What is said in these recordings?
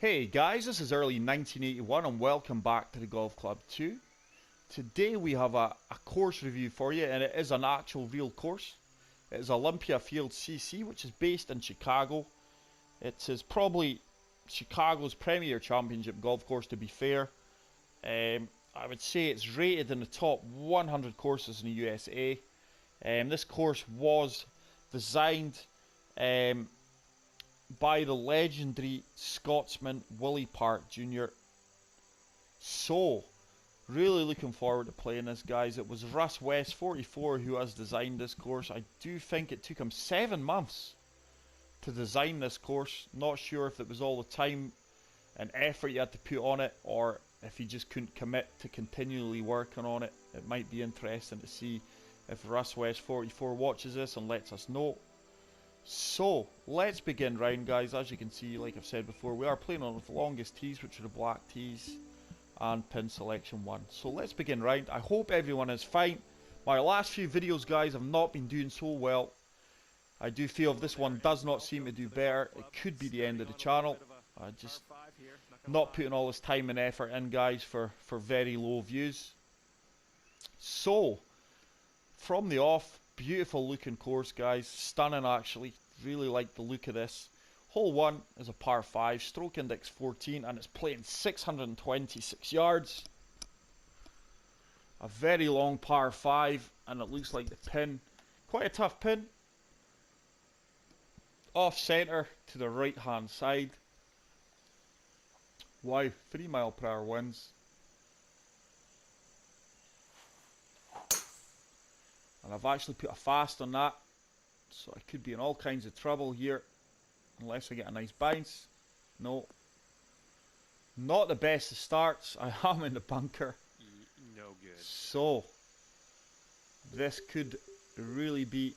Hey guys, this is early 1981 and welcome back to the Golf Club 2. Today we have a course review for you, and it is an actual real course. It is Olympia Fields C.C, which is based in Chicago. It is probably Chicago's premier championship golf course, to be fair. I would say it's rated in the top 100 courses in the USA. This course was designed by the legendary Scotsman Willie Park Jr. So, really looking forward to playing this, guys. It was Russ West 44 who has designed this course. I do think it took him 7 months to design this course. Not sure if it was all the time and effort you had to put on it, or if he just couldn't commit to continually working on it. It might be interesting to see if Russ West 44 watches this and lets us know. So, let's begin round, guys. As you can see, like I've said before, we are playing on the longest tees, which are the black tees, and pin selection 1. So let's begin round. I hope everyone is fine. My last few videos, guys, have not been doing so well. I do feel if this one does not seem to do better, it could be the end of the channel. I just not putting all this time and effort in, guys, for very low views. So, from the off, beautiful looking course, guys. Stunning, actually. Really like the look of this. Hole 1 is a par 5, stroke index 14, and it's playing 626 yards. A very long par 5, and it looks like the pin, quite a tough pin. Off centre to the right hand side. Wow, 3 mile per hour winds. And I've actually put a fast on that, so I could be in all kinds of trouble here unless I get a nice bounce. No, not the best of starts. I am in the bunker. No good. So this could really be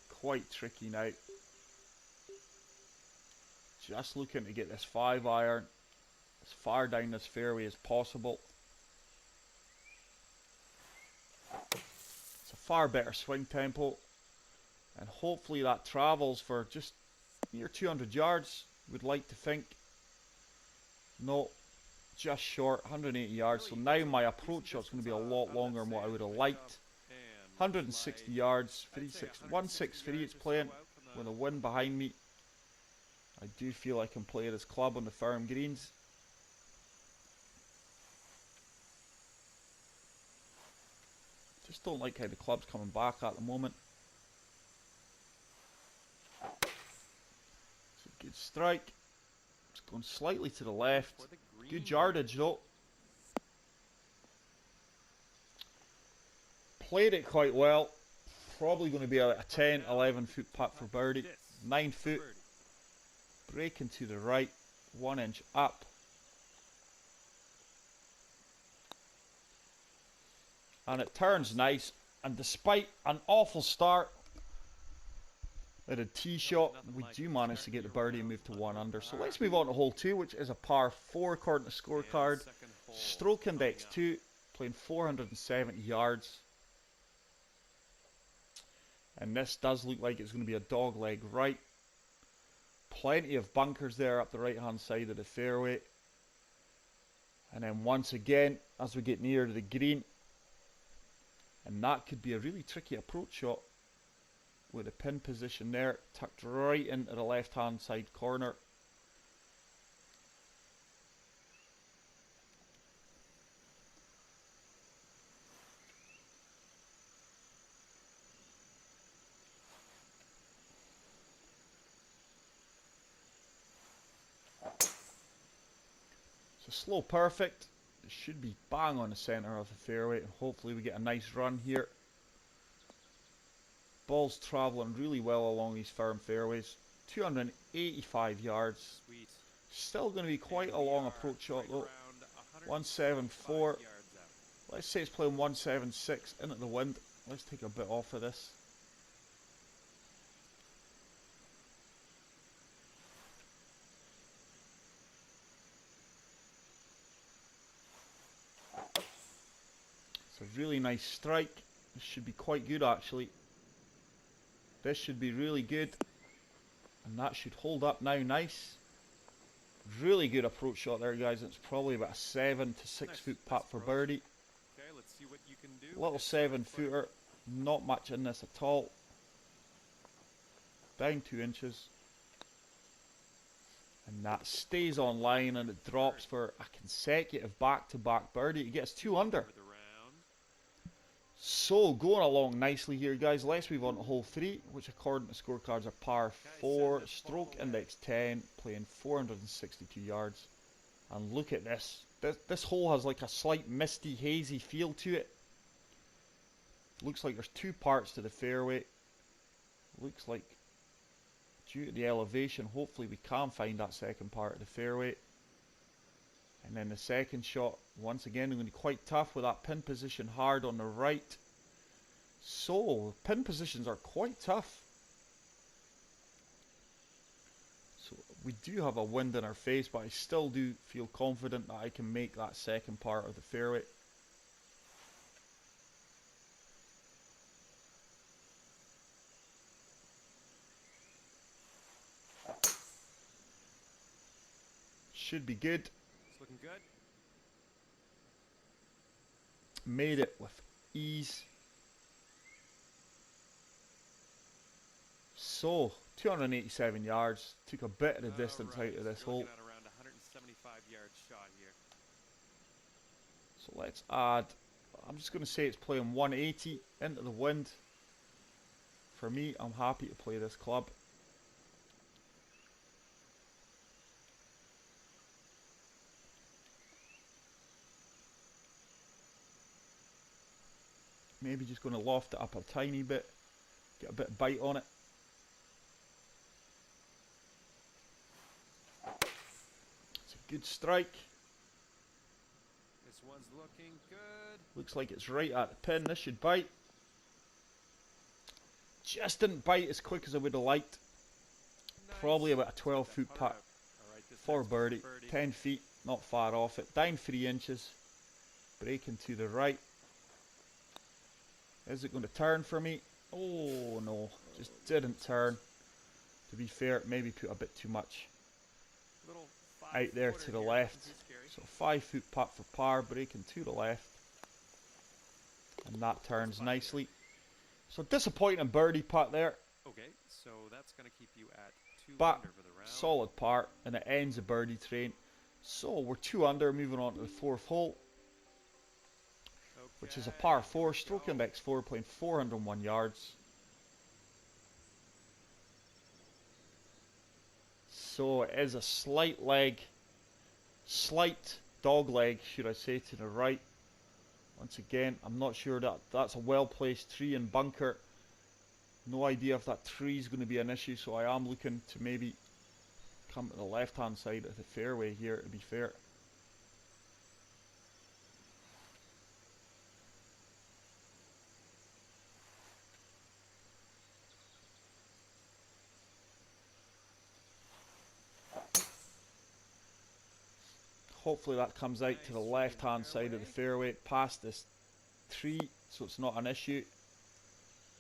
quite tricky now. Just looking to get this 5-iron as far down this fairway as possible. It's a far better swing tempo, and hopefully that travels for just near 200 yards, would like to think. No, just short, 180 yards. So now my approach shot's going to be a lot longer than what I would have liked. 160 yards, 163 it's playing with a wind behind me. I do feel I can play this club on the firm greens. Just don't like how the club's coming back at the moment. It's a good strike. It's going slightly to the left. Good yardage though. Played it quite well. Probably going to be a 10, 11 foot putt for birdie. 9 foot. Breaking to the right. 1 inch up. And it turns nice, and despite an awful start at a tee shot, we do manage to get the birdie and move to 1 under. So let's move on to hole 2, which is a par 4 according to Scorecard. Stroke index 2, playing 470 yards. And this does look like it's going to be a dog leg right. Plenty of bunkers there up the right hand side of the fairway. And then once again, as we get near to the green, and that could be a really tricky approach shot with a pin position there, tucked right into the left hand side corner. It's a slow perfect. It should be bang on the centre of the fairway, and hopefully we get a nice run here. Ball's travelling really well along these firm fairways. 285 yards. Sweet. Still going to be quite a long approach shot though. 174. Let's say it's playing 176 in at the wind. Let's take a bit off of this. It's a really nice strike. This should be quite good actually. This should be really good. And that should hold up now nice. Really good approach shot there, guys. It's probably about a 7 to 6 foot putt for birdie. Okay, let's see what you can do. Little 7-footer, not much in this at all. Down 2 inches. And that stays on line and it drops for a consecutive back-to-back birdie. It gets 2 under. So, going along nicely here, guys. Let's move on to hole 3, which according to scorecards are par 4, stroke index 10, playing 462 yards. And look at this. This hole has like a slight misty, hazy feel to it. Looks like there's 2 parts to the fairway. Looks like due to the elevation, hopefully we can find that second part of the fairway. And then the second shot, once again, going to be quite tough with that pin position hard on the right. So, pin positions are quite tough. So, we do have a wind in our face, but I still do feel confident that I can make that second part of the fairway. Should be good. It's looking good. Made it with ease. So, 287 yards. Took a bit of the distance out of this hole. At around 175 yard shot here. So let's add, I'm just going to say it's playing 180 into the wind. For me, I'm happy to play this club. Maybe just going to loft it up a tiny bit, get a bit of bite on it. It's a good strike. This one's looking good. Looks like it's right at the pin. This should bite. Just didn't bite as quick as I would have liked. Nice. Probably about a 12-foot putt for birdie. 10 feet, not far off it. Down 3 inches. Breaking to the right. Is it going to turn for me? Oh no, just didn't turn. To be fair, maybe put a bit too much out there to the left. So 5-foot putt for par, breaking to the left. And that turns nicely. So disappointing birdie putt there. Okay, so that's going to keep you at 2 but under for the round. Solid par, and it ends the birdie train. So we're 2 under, moving on to the 4th hole. Which is a par 4, stroke index 4, playing 401 yards. So it is a slight dog leg, should I say, to the right. Once again, I'm not sure that that's a well-placed tree and bunker. No idea if that tree is going to be an issue, so I am looking to maybe come to the left-hand side of the fairway here, to be fair. Hopefully that comes out to the left hand side of the fairway past this tree, so it's not an issue.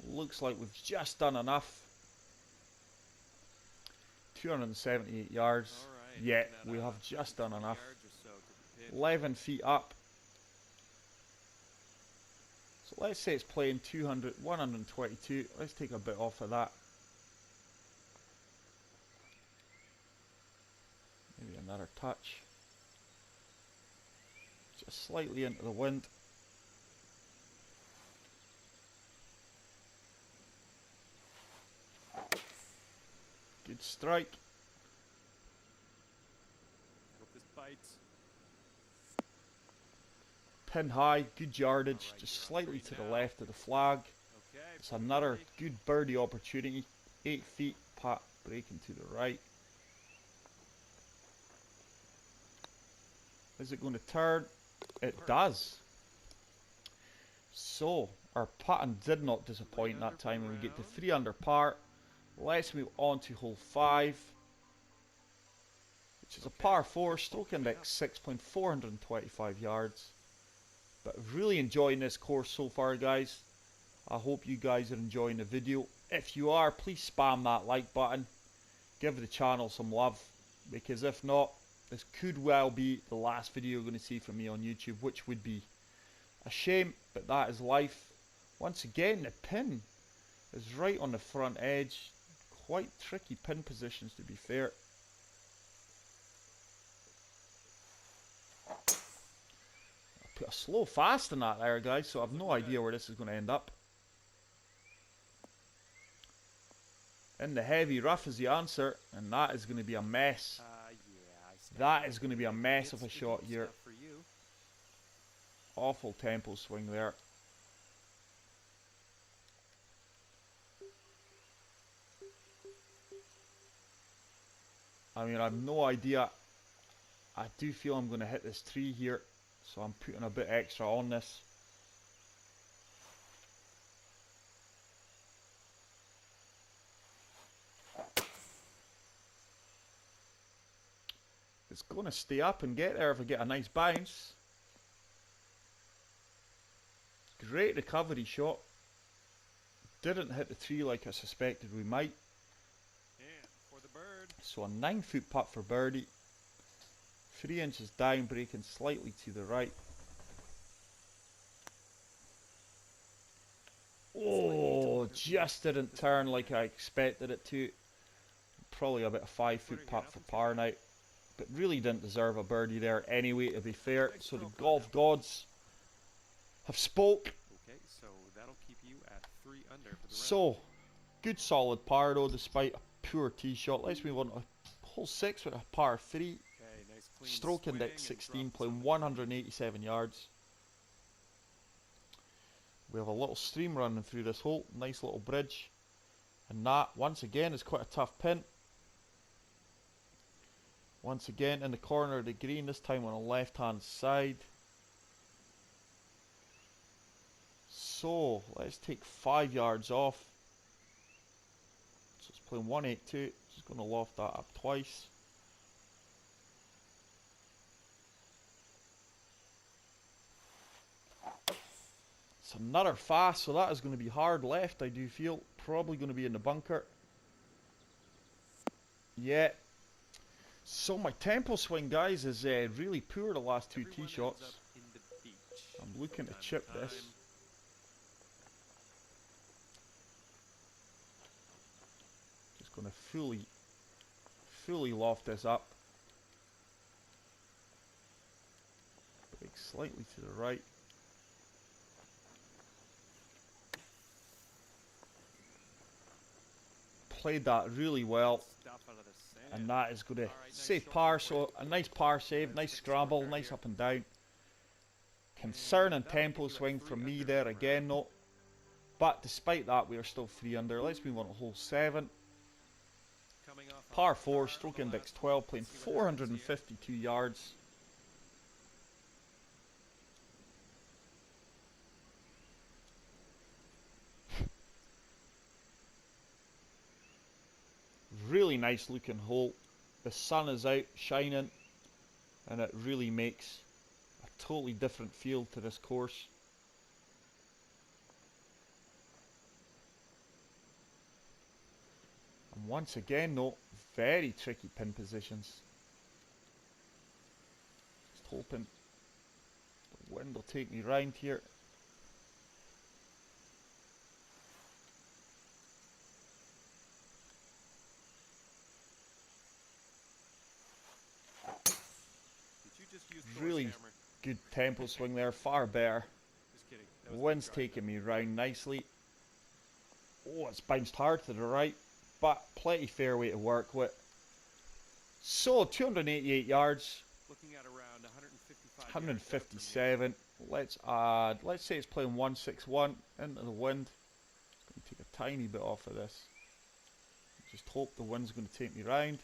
Looks like we've just done enough. 278 yards. Yeah, we have just done enough. 11 feet up. So let's say it's playing 122. Let's take a bit off of that. Maybe another touch. Just slightly into the wind. Good strike. Hope this bites. Pin high, good yardage, just slightly to the left of the flag. It's another good birdie opportunity. 8 feet, putt, breaking to the right. Is it going to turn? It does. So, our putting did not disappoint that time, and we get to 3 under par. Let's move on to hole 5, which is a par 4, stroke index 6.425 yards. But really enjoying this course so far, guys. I hope you guys are enjoying the video. If you are, please spam that like button. Give the channel some love, because if not, This could well be the last video you're going to see from me on YouTube, which would be a shame, but that is life. Once again, the pin is right on the front edge. Quite tricky pin positions, to be fair. I put a slow fast in that there, guys, so I have no idea where this is going to end up. In the heavy rough is the answer, and that is going to be a mess. That is going to be a mess of a shot here. Awful tempo swing there. I mean, I have no idea. I do feel I'm going to hit this tree here, so I'm putting a bit extra on this. It's going to stay up and get there if I get a nice bounce. Great recovery shot. Didn't hit the tree like I suspected we might. And for the bird. So a 9-foot putt for birdie. 3 inches down, breaking slightly to the right. Oh, just didn't turn like I expected it to. Probably about a 5-foot putt for par now. But really didn't deserve a birdie there anyway, to be fair. So the golf gods have spoke. Okay, so that'll keep you at 3 under for the round. So, good solid par though, despite a poor tee shot. Let's move on to hole 6 with a par 3. Okay, nice clean Stroke swing index and 16, drop playing something. 187 yards. We have a little stream running through this hole, nice little bridge. And that, once again, is quite a tough pin. Once again, in the corner of the green, this time on the left-hand side. So, let's take 5 yards off. So it's playing 182, just going to loft that up twice. It's another fast, so that is going to be hard left, I do feel. Probably going to be in the bunker. Yeah. So my tempo swing, guys, is really poor the last 2 tee shots. I'm looking to chip this. Just going to fully loft this up. Break slightly to the right. Played that really well, and that is going to save par. So a nice par save, nice scramble, nice up and down. Concerning tempo swing from me there again though, but despite that we are still 3 under. Let's move on to hole 7. Par 4, stroke index 12, playing 452 yards. Really nice looking hole. The sun is out shining, and it really makes a totally different feel to this course. And once again though, very tricky pin positions. Just hoping the wind will take me round here. Really good tempo swing there, far better. The wind's taking me round nicely. Oh, it's bounced hard to the right, but plenty fairway to work with. So 288 yards, Looking at around 157. Let's add, let's say it's playing 161 into the wind. Going to take a tiny bit off of this. Just hope the wind's going to take me round.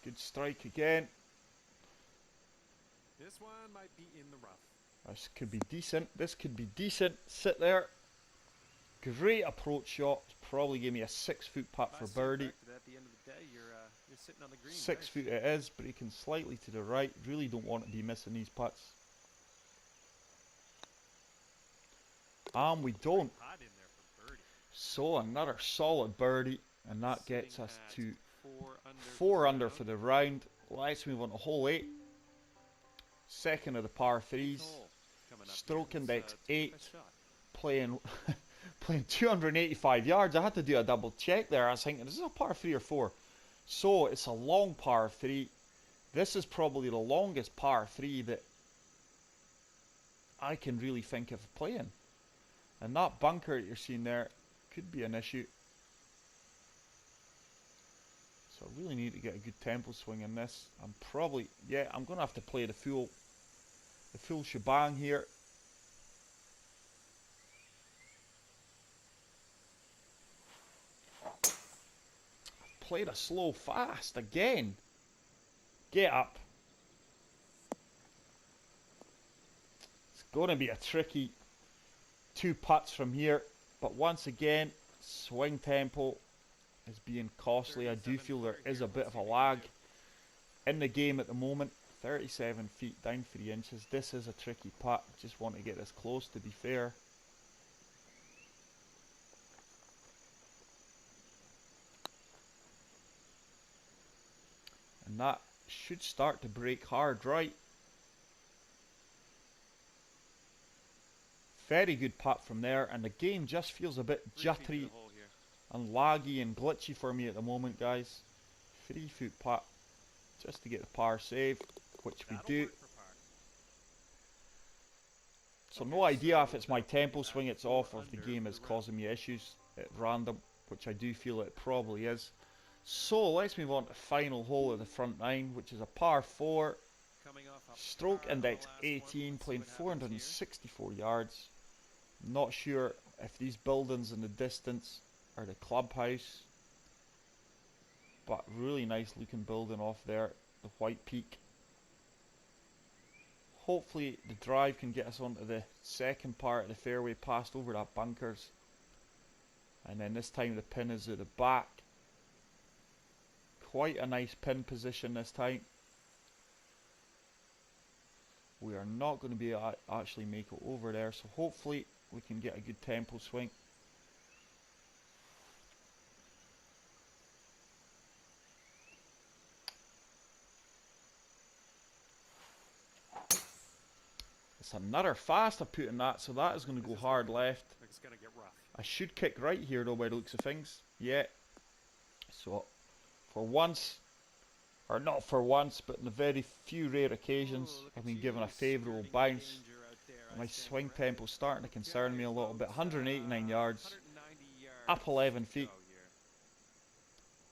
Good strike again. This one might be in the rough. This could be decent. This could be decent. Sit there. Great approach shot. Probably gave me a 6-foot putt for birdie. At the end of the day, you're sitting on the green. 6 foot it is, breaking slightly to the right. Really don't want to be missing these putts. And we don't. Hot in there for birdie. So another solid birdie. And that gets us Sitting to at 4 under. 4 under for the round. Let's move on to hole 8. Second of the par 3s. Stroke index 8. Playing playing 285 yards. I had to do a double check there. I was thinking, is this a par 3 or 4? So it's a long par 3. This is probably the longest par 3 that I can really think of playing. And that bunker that you're seeing there could be an issue. So I really need to get a good tempo swing in this. I'm going to have to play the full shebang here. Played a slow fast again. Get up. It's going to be a tricky 2 putts from here, but once again, swing tempo is being costly. I do feel there is a bit of a lag in the game at the moment. 37 feet down 3 inches. This is a tricky putt. Just want to get this close, to be fair. And that should start to break hard right. Very good putt from there, and the game just feels a bit jittery and laggy and glitchy for me at the moment, guys. 3-foot putt just to get the par save, which we do. So no idea if it's my tempo swing it's off or if the game is causing me issues at random, which I do feel it probably is. So let's move on to the final hole of the front 9, which is a par 4. Stroke index 18, playing 464 yards. Not sure if these buildings in the distance are the clubhouse, but really nice looking building off there, the White Peak. Hopefully the drive can get us onto the second part of the fairway, past over that bunkers. And then this time the pin is at the back. Quite a nice pin position this time. We are not going to be able to actually make it over there, so hopefully we can get a good tempo swing. It's another fast I put in that, so that is going to go hard left. It's gonna get rough. I should kick right here though by the looks of things. Yeah. So for once, or not for once, but in the very few rare occasions I've been given a favourable bounce. My swing tempo starting to concern me a little bit. 189 yards, up 11 feet.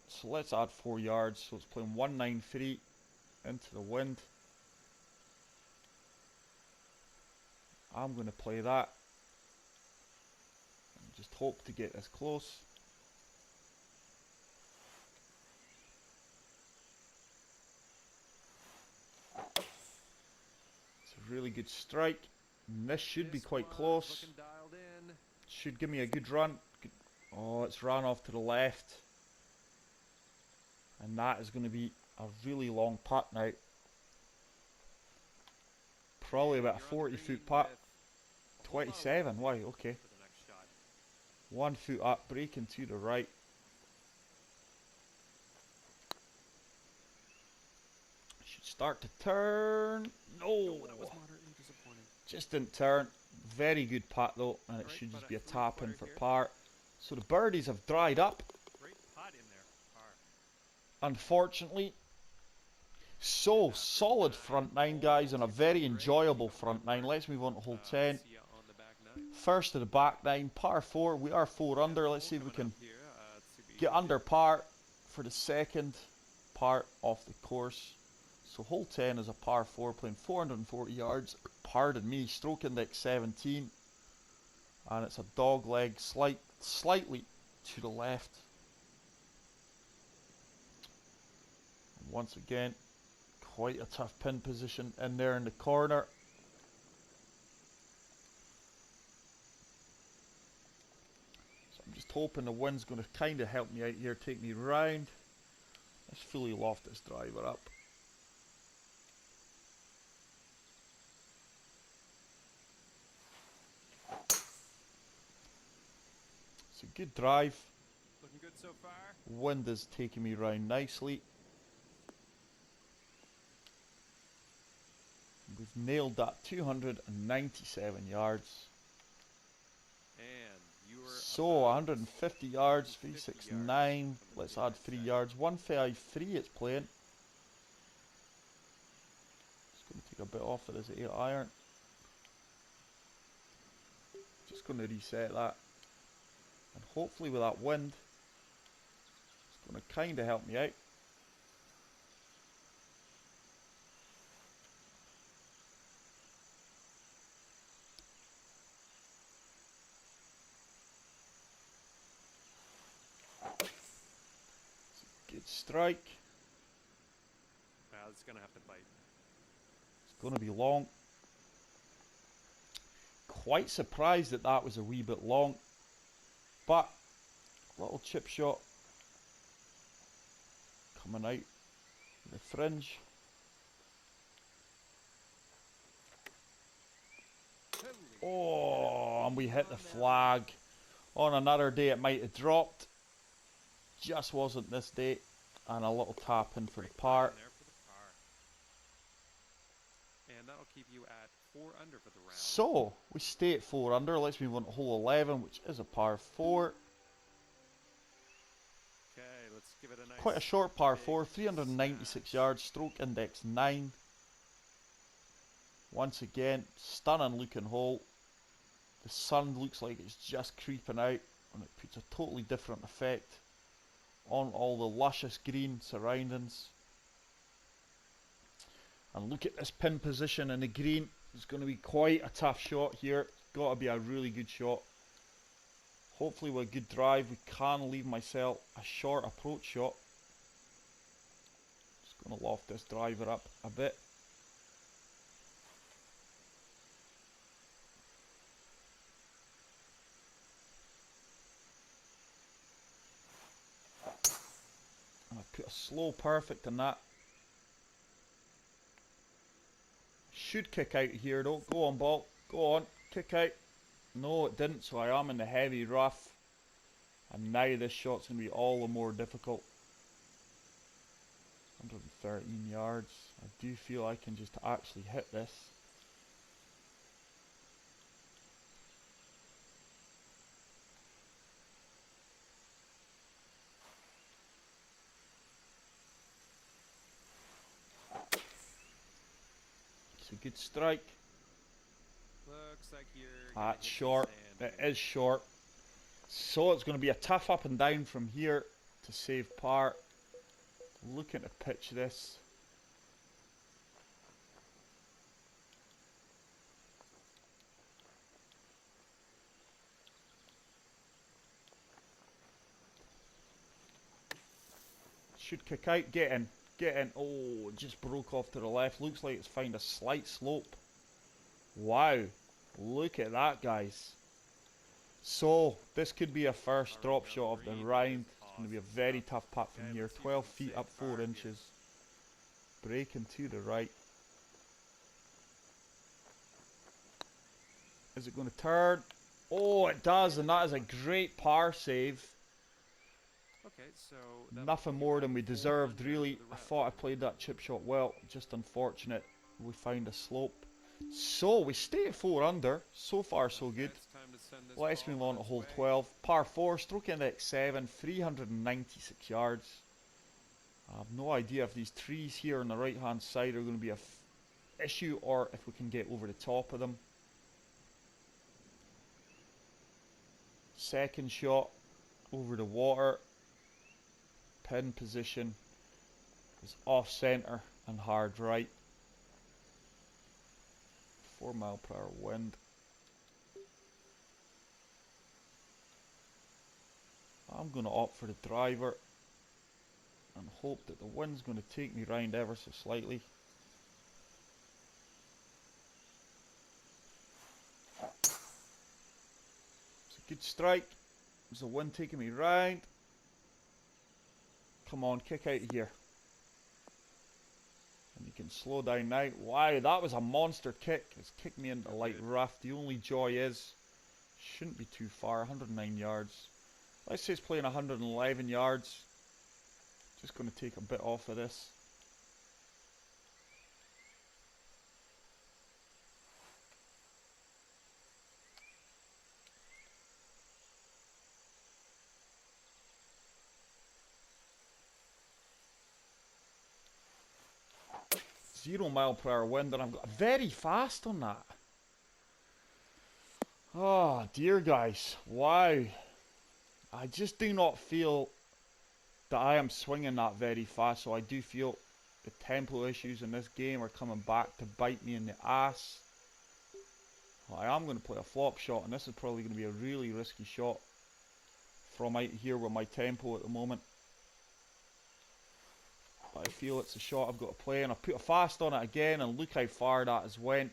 So let's add 4 yards. So it's playing 193 into the wind. I'm going to play that and just hope to get this close. It's a really good strike. And this should be quite close. Should give me a good run. Oh, it's run off to the left. And that is going to be a really long putt now. Probably about a 40-foot putt. 27, wow, okay. 1 foot up, breaking to the right. Should start to turn. No, that was moderately disappointing. Just didn't turn. Very good putt though, and it should just be a tap in for par. So the birdies have dried up. Great putt in there, par. Unfortunately. So, solid front 9, guys, and a very enjoyable front 9. Let's move on to hole 10. First of the back 9, par 4. We are 4 under. Let's see if we can get under par for the second part of the course. So, hole 10 is a par 4, playing 440 yards. Pardon me, stroke index 17. And it's a dog leg, slightly to the left. And once again, quite a tough pin position in there in the corner. So I'm just hoping the wind's going to kind of help me out here, take me round. Let's fully loft this driver up. It's a good drive. Looking good so far? Wind is taking me round nicely. We've nailed that 297 yards. And you were So 150 yards, 369. Let's add 3 yards. 153 it's playing. Just going to take a bit off of this 8 iron. Just going to reset that. And hopefully with that wind, it's going to kind of help me out. Good strike. It's going to have to bite. It's going to be long. Quite surprised that that was a wee bit long. But, little chip shot. Coming out the fringe. Oh, and we hit the flag. On another day it might have dropped. Just wasn't this day. And a little tap in for the par. And that'll keep you at 4 under for the round. So, we stay at 4 under. Let's move on to hole 11, which is a par 4. Okay, let's give it a nice... Quite a short par 4, 396 yards, stroke index 9. Once again, stunning looking hole. The sun looks like it's just creeping out, and it puts a totally different effect on all the luscious green surroundings. And look at this pin position in the green. It's going to be quite a tough shot here. Got to be a really good shot. Hopefully with a good drive we can leave myself a short approach shot. Just going to loft this driver up a bit. And I put a slow perfect in that. Should kick out here though. Go on, ball. Go on. Kick out. No, it didn't, so I am in the heavy rough. And now this shot's going to be all the more difficult. 113 yards. I do feel I can just actually hit this. It's a good strike. Looks like you're... That's short. It is short. So it's going to be a tough up and down from here to save par. Looking to pitch this. Should kick out. Get in. Get in. Oh, it just broke off to the left. Looks like it's found a slight slope. Wow. Look at that, guys. So, this could be a first drop shot of the round. It's going to be a very tough putt from here. 12 feet up 4 inches. Breaking to the right. Is it going to turn? Oh, it does, and that is a great par save. Okay, so Nothing more than we deserved, really. I thought I played that chip shot well. Just unfortunate we found a slope. So, we stay at 4 under. So far, so good. Let's move on to hole 12. Par 4, stroke index 7, 396 yards. I have no idea if these trees here on the right hand side are going to be an issue or if we can get over the top of them. Second shot over the water. Pin position is off centre and hard right. 4 mile per hour wind. I'm going to opt for the driver and hope that the wind's going to take me round ever so slightly. It's a good strike. There's the wind taking me round. Come on, kick out of here. And you can slow down now. Wow, that was a monster kick. It's kicked me into light rough. The only joy is, shouldn't be too far, 109 yards. Let's say it's playing 111 yards. Just going to take a bit off of this. .0 mph wind, and I've got very fast on that. Oh dear, guys. Wow. I just do not feel that I am swinging that very fast, so I do feel the tempo issues in this game are coming back to bite me in the ass. Well, I am going to play a flop shot, and this is probably going to be a really risky shot from out here with my tempo at the moment. But I feel it's a shot I've got to play, and I put a fast on it again, and look how far that has went.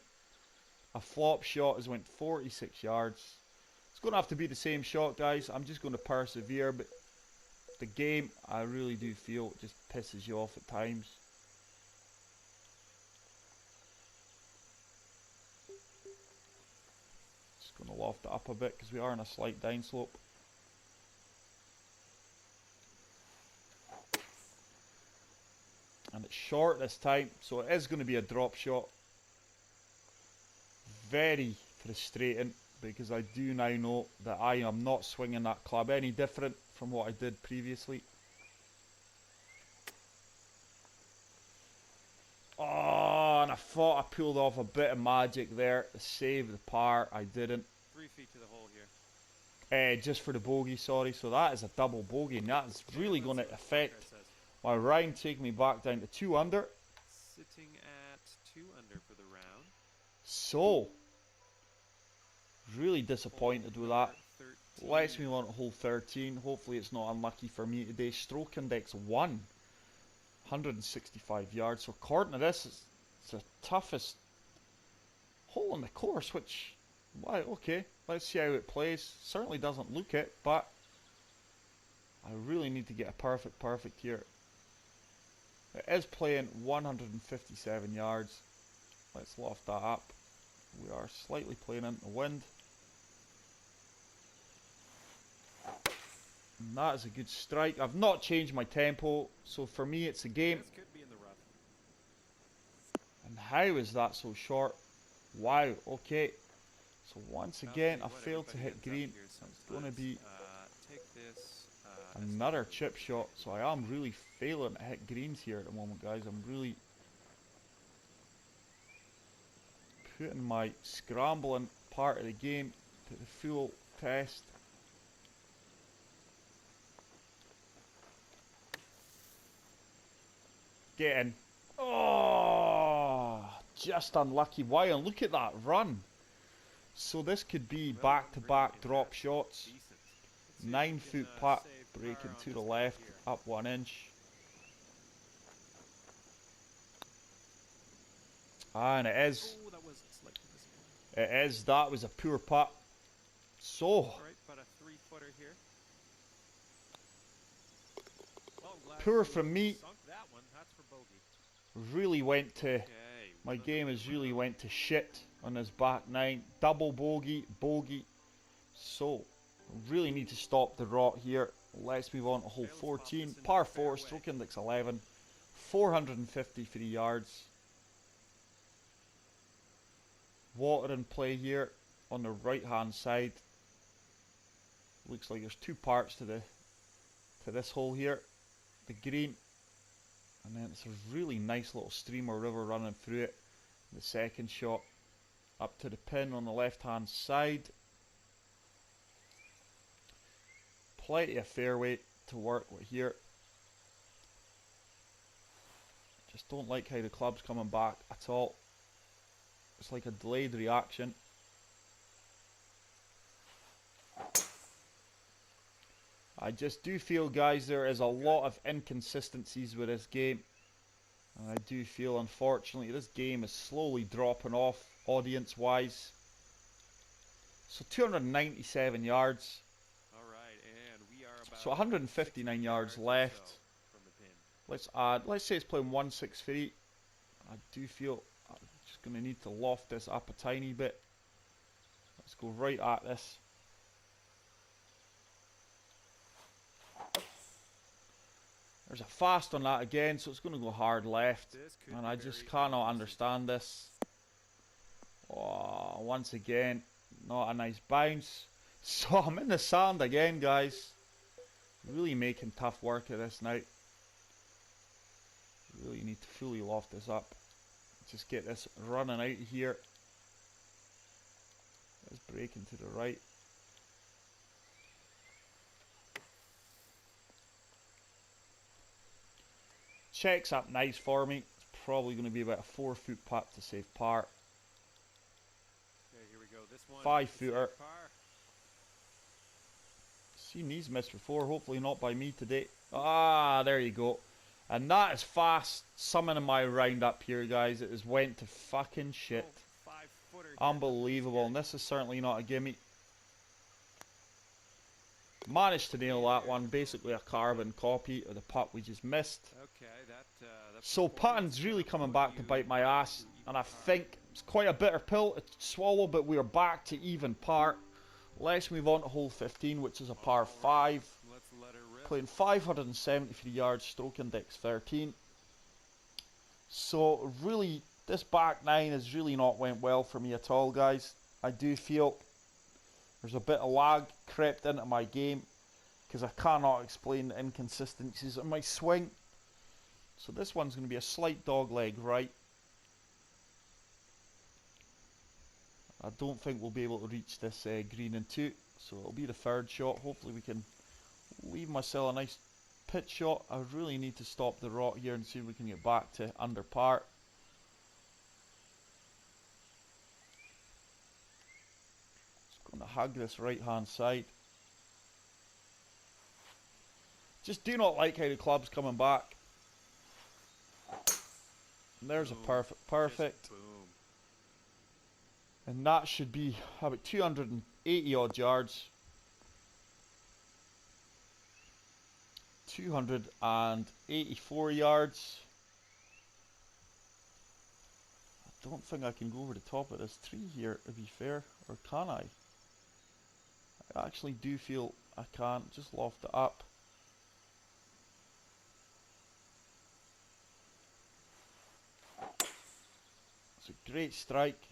A flop shot has went 46 yards. It's going to have to be the same shot, guys. I'm just going to persevere, but the game, I really do feel, just pisses you off at times. Just going to loft it up a bit because we are on a slight down slope. And it's short this time, so it is going to be a drop shot. Very frustrating, because I do now know that I am not swinging that club any different from what I did previously. Oh, and I thought I pulled off a bit of magic there to save the par. I didn't. 3 feet to the hole here. Just for the bogey, sorry. So that is a double bogey, and that is really going to affect my round, taking me back down to 2 under. Sitting at 2 under for the round. So, really disappointed with that. Let's move on to hole 13. Hopefully it's not unlucky for me today. Stroke index 1. 165 yards. So according to this, it's the toughest hole on the course, which, wow, okay. Let's see how it plays. Certainly doesn't look it, but I really need to get a perfect here. It is playing 157 yards. Let's loft that up. We are slightly playing into the wind. And that is a good strike. I've not changed my tempo, so for me it's a game. This could be in the rough. And how is that so short? Wow, okay. So once again, I failed to hit green. It's going to be take this, another chip shot. So I am really failing to hit greens here at the moment, guys. I'm really putting my scrambling part of the game to the full test. Get in. Oh, just unlucky. Wow, and look at that run. So this could be back-to-back drop shots. 9 foot putt, breaking to the left, up 1 inch. And it is. That was a poor putt. So, poor from me. Really went to, my game has really went to shit on this back 9. Double bogey, bogey. So, really need to stop the rot here. Let's move on to hole 14. Par 4, stroke index 11. 453 yards. Water in play here on the right hand side. Looks like there's 2 parts to this hole here. The green, and then it's a really nice little stream or river running through it. The second shot up to the pin on the left hand side. Plenty of fairway to work with here. Just don't like how the club's coming back at all. It's like a delayed reaction. I just do feel, guys, there is a lot of inconsistencies with this game. And I do feel, unfortunately, this game is slowly dropping off audience-wise. So 297 yards. Alright, and we are about so 159 yards left. From the pin. Let's say it's playing 163. I do feel I'm just going to need to loft this up a tiny bit. Let's go right at this. There's a fast on that again, so it's going to go hard left. And I just cannot understand this. Oh, once again, not a nice bounce. So I'm in the sand again, guys. Really making tough work of this now. Really need to fully loft this up. Just get this running out of here. Let's break into the right. Checks up nice for me. It's probably going to be about a 4-foot putt to save par. Okay, here we go. This one 5-footer. Seen these missed before, hopefully not by me today. Ah, there you go. And that is fast summoning my round up here, guys. It has went to fucking shit. Unbelievable. And this is certainly not a gimme. Managed to nail that one. Basically a carbon copy of the putt we just missed. Okay, so putting's really coming back to bite my ass. And I think it's quite a bitter pill to swallow, but we are back to even par. Let's move on to hole 15, which is a par 5. Playing 573 yards, stroke index 13. So really, this back 9 has really not went well for me at all, guys. I do feel there's a bit of lag crept into my game because I cannot explain the inconsistencies in my swing. So this one's going to be a slight dog leg right. I don't think we'll be able to reach this green in 2, so it'll be the third shot. Hopefully we can leave myself a nice pitch shot. I really need to stop the rot here and see if we can get back to under par. Just going to hug this right hand side. Just do not like how the club's coming back. And there's a perfect. And that should be about 280 odd yards. 284 yards. I don't think I can go over the top of this tree here, to be fair. Or can I? I actually do feel I can't. Just loft it up. It's a great strike.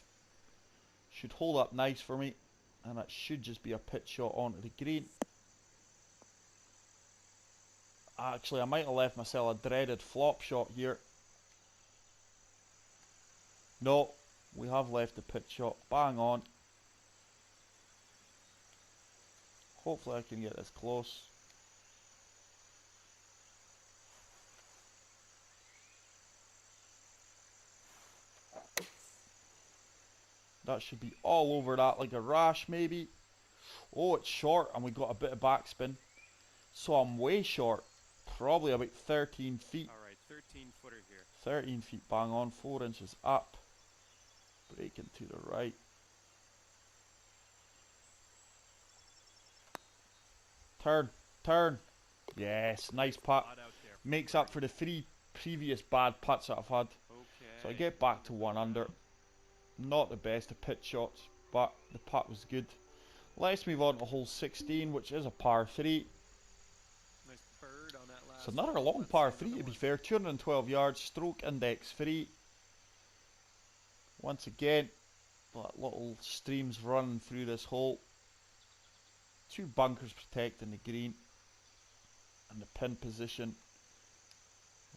Should hold up nice for me, and that should just be a pitch shot onto the green. Actually, I might have left myself a dreaded flop shot here. No, we have left the pitch shot. Bang on. Hopefully I can get this close. That should be all over that like a rash maybe. Oh, it's short and we got a bit of backspin. So I'm way short. Probably about 13 feet. Alright, 13 footer here. 13 feet bang on, 4 inches up. Breaking to the right. Turn. Yes, nice putt. Makes up for the 3 previous bad putts that I've had. Okay. So I get back to 1 under. Not the best of pitch shots, but the putt was good. Let's move on to hole 16, which is a par 3. Nice bird on that last. It's another long par 3 to be fair. 212 yards, stroke index 3. Once again, that little streams running through this hole. 2 bunkers protecting the green. And the pin position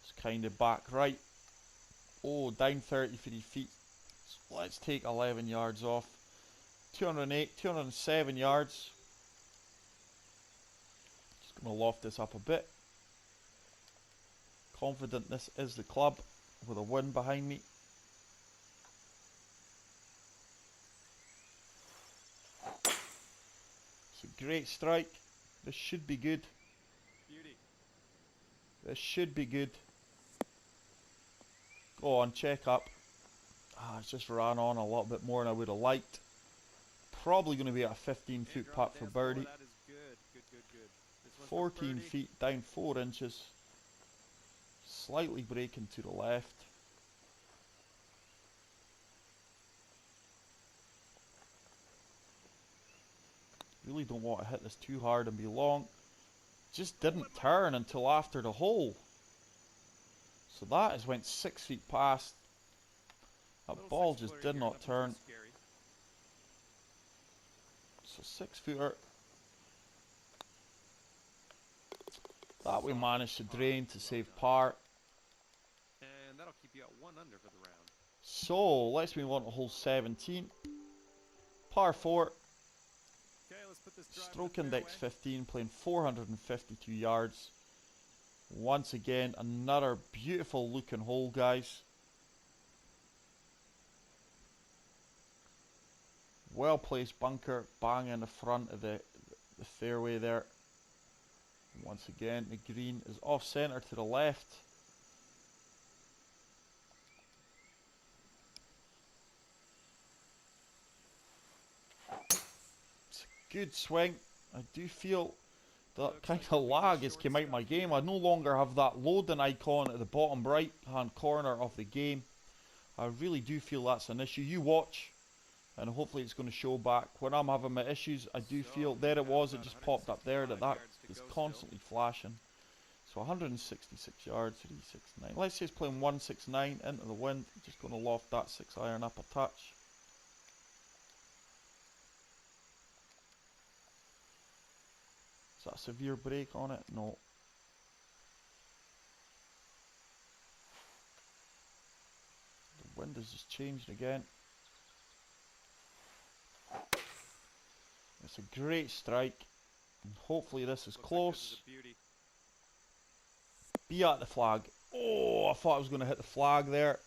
is kind of back right. Oh, down 33 feet. So let's take 11 yards off. 208, 207 yards. Just going to loft this up a bit. Confident this is the club with a win behind me. It's a great strike. This should be good. Beauty. This should be good. Go on, check up. It's just ran on a little bit more than I would have liked. Probably going to be at a 15-foot putt for birdie. That is good. Good. This one's 14 feet down 4 inches. Slightly breaking to the left. Really don't want to hit this too hard and be long. Just didn't turn until after the hole. So that has went 6 feet past. That Little ball six-footer just did here, not nothing too turn. scary. So 6-footer. That we managed to drain to save par. And that'll keep you at 1 under for the round. So let's move on to hole 17. Par 4. Okay, let's put this drive Stroke in the index fairway. 15, playing 452 yards. Once again, another beautiful looking hole, guys. Well placed bunker, bang in the front of the fairway there. Once again, the green is off centre to the left. It's a good swing. I do feel that kind of lag has come out my game. I no longer have that loading icon at the bottom right hand corner of the game. I really do feel that's an issue. You watch, and hopefully it's going to show back. When I'm having my issues, I do feel, there it was, it just popped up there, that is constantly flashing. So 166 yards, 369. Let's say it's playing 169 into the wind. Just going to loft that 6-iron up a touch. Is that a severe break on it? No. The wind has just changed again. It's a great strike. And hopefully this is close. Be at the flag. Oh, I thought I was going to hit the flag there.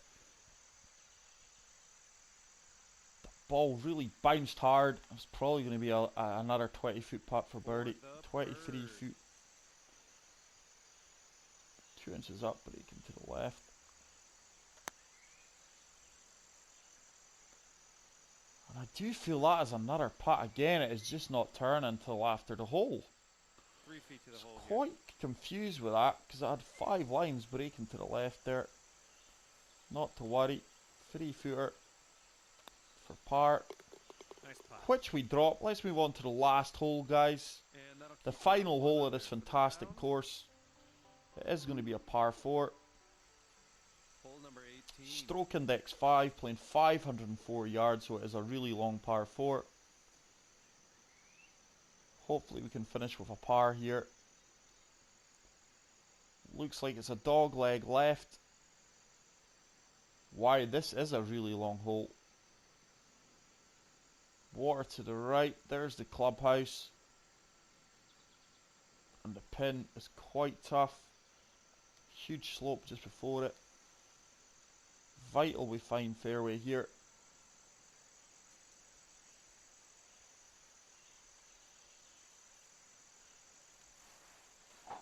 The ball really bounced hard. It's probably going to be another 20-foot putt for birdie. 23 feet. 2 inches up, breaking to the left. And I do feel that is another putt. Again, it is just not turning until after the hole. 3 feet to the hole. Quite confused with that because I had 5 lines breaking to the left there. Not to worry. 3-footer for par. Nice putt. Which we drop. Let's move on to the last hole, guys. The final hole of this fantastic course. It is going to be a par 4. Hole number 18. Stroke index 5, playing 504 yards, so it is a really long par 4. Hopefully we can finish with a par here. Looks like it's a dog leg left. Wow, this is a really long hole. Water to the right, there's the clubhouse. And the pin is quite tough. Huge slope just before it. Vital we find fairway here.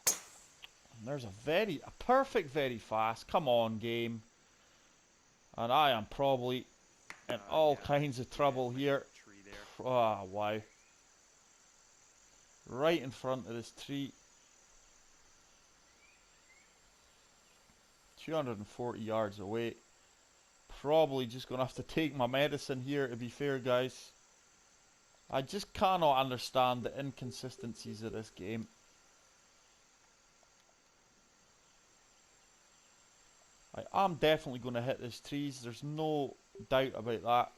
And there's a perfect very fast. Come on, game. And I am probably in all kinds of trouble here. Ah, wow. Right in front of this tree. 240 yards away. Probably just going to have to take my medicine here, to be fair, guys. I just cannot understand the inconsistencies of this game. I am definitely going to hit these trees. There's no doubt about that.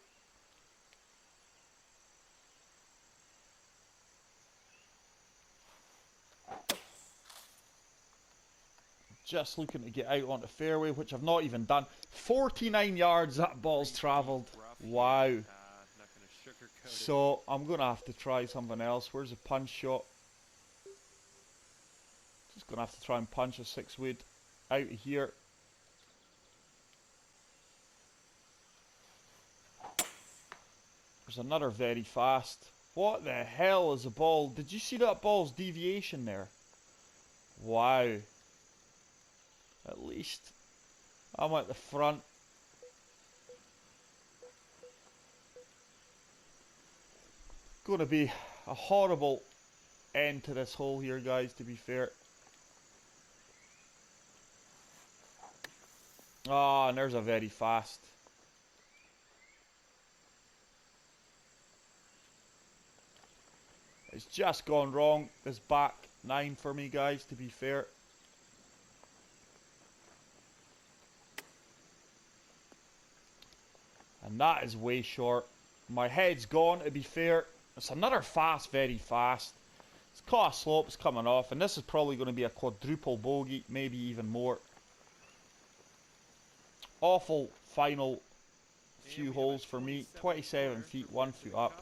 Just looking to get out onto fairway, which I've not even done. 49 yards that ball's travelled. Wow. So I'm going to have to try something else. Where's the punch shot? Just going to have to try and punch a 6-wood out of here. There's another very fast. What the hell is the ball? Did you see that ball's deviation there? Wow. At least I'm at the front. Going to be a horrible end to this hole here, guys, to be fair. Ah, and there's a very fast. It's just gone wrong. This back 9 for me, guys, to be fair. And that is way short. My head's gone, to be fair. It's another fast, very fast. It's caught a slope, it's coming off, and this is probably going to be a quadruple bogey, maybe even more. Awful final few holes for me. 27 feet, 1 foot up.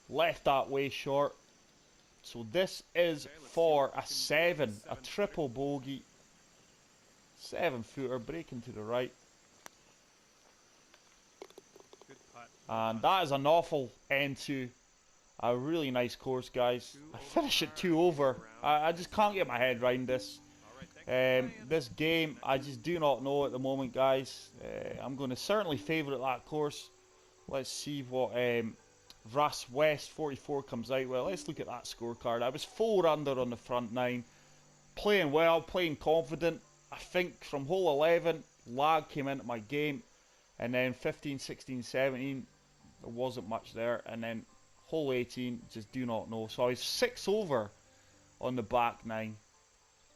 Left that way short. So this is for a 7, a triple bogey. 7 footer, breaking to the right. And that is an awful end to a really nice course, guys. I finished at 2 over. I just can't get my head around this. This game, I just do not know at the moment, guys. I'm going to certainly favourite that course. Let's see what Russ West 44 comes out with. Let's look at that scorecard. I was 4 under on the front 9. Playing well, playing confident. I think from hole 11, lag came into my game. And then 15, 16, 17, there wasn't much there. And then hole 18, just do not know. So I was 6 over on the back 9.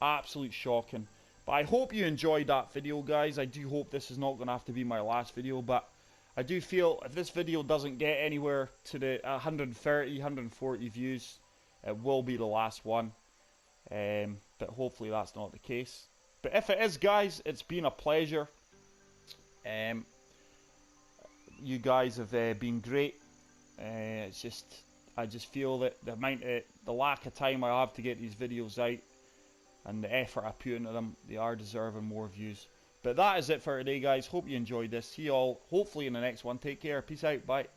Absolute shocking. But I hope you enjoyed that video, guys. I do hope this is not going to have to be my last video. But I do feel if this video doesn't get anywhere to the 130, 140 views, it will be the last one. But hopefully that's not the case. But if it is, guys, it's been a pleasure. You guys have been great. It's just, I just feel that the lack of time I have to get these videos out and the effort I put into them, they are deserving more views. But that is it for today, guys. Hope you enjoyed this. See you all hopefully in the next one. Take care. Peace out. Bye.